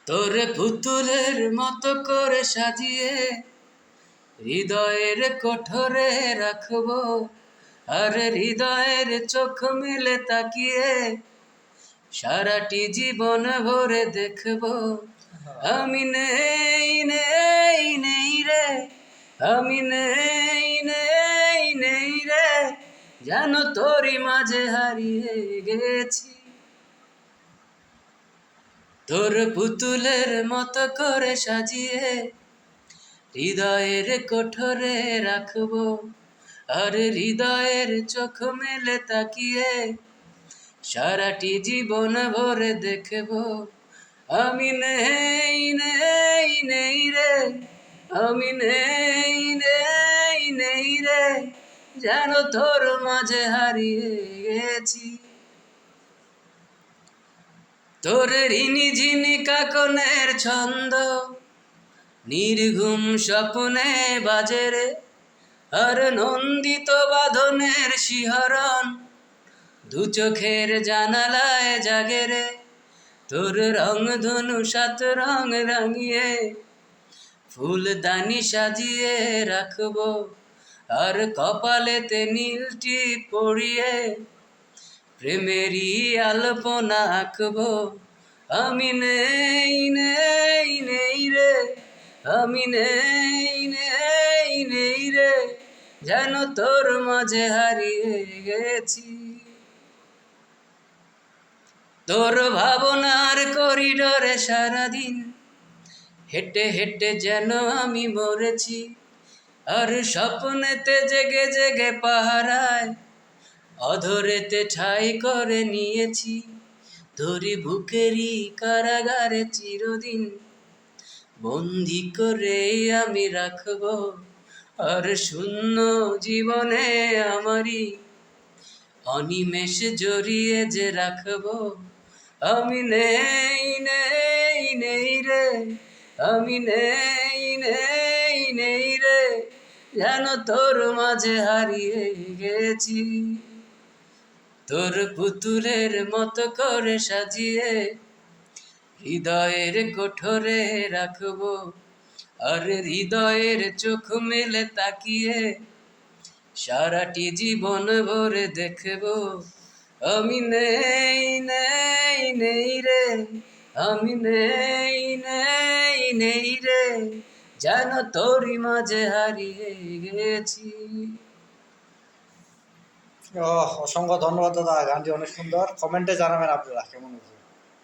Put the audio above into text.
তোরে পুতুলের মতো করে সাজিয়ে হৃদয়ের কোঠরে রাখবো, আর হৃদয়ের চোখ মেলে তাকিয়ে সারাটি জীবন ভরে দেখবো। আমি নেই নেই নেই রে, আমি নেই নেই নেই রে, যেন তোরই মাঝে হারিয়ে গেছি। তোর পুতুলের মতো করে সাজিয়ে হৃদয়ের কোঠরে রাখবো, আর হৃদয়ের চোখ মেলে তাকিয়ে সারাটি জীবন ভরে দেখবো। আমি নেই নেই নেই রে, আমি নেই নেই নেই রে, যেন তোর মাঝে হারিয়ে গেছি। তোর রিনি ঝিনি কাকনের ছন্দ নির্ঘুম স্বপ্নে বাজে রে, আর নন্দিত বাঁধনের শিহরণ দু চোখের জানালায় জাগে রে। তোর রং ধনু সাত রং রাঙিয়ে ফুলদানি সাজিয়ে রাখবো, আর কপালেতে নীলটি পরিয়ে প্রেমেরই আলপনা আঁকবো। আমি নেই নেই নেই রে, আমি নেই নেই নেই রে, যেন তোর মাঝে হারিয়ে গেছি। তোর ভাবনার করিডোরে সারাদিন হেঁটে হেঁটে যেন আমি মরেছি, আর স্বপ্নেতে জেগে জেগে পাহারায় অধরেতে ঠাই করে নিয়েছি। তোরি বুকেরই কারাগারে চিরদিন বন্দি করে আমি রাখবো, আর শূন্য জীবনে আমারই অনিমেষ জড়িয়ে যে রাখবো। আমি নেই নেই নেই রে, আমি নেই নেই নেই রে, যেন তোর মাঝে হারিয়ে গেছি। তোর পুতুলের মতো করে সাজিয়ে হৃদয়ের কোঠরে রাখবো, আর হৃদয়ের চোখ মেলে তাকিয়ে সারাটি জীবন ভরে দেখবো। আমি নেই নেই নেই রে, আমি নেই নেই নেই রে, যেন তোরই মাঝে হারিয়ে গেছি। অসংখ্য ধন্যবাদ দাদা, গানটি অনেক সুন্দর। কমেন্টে জানাবেন আপনারা কেমন হয়েছে।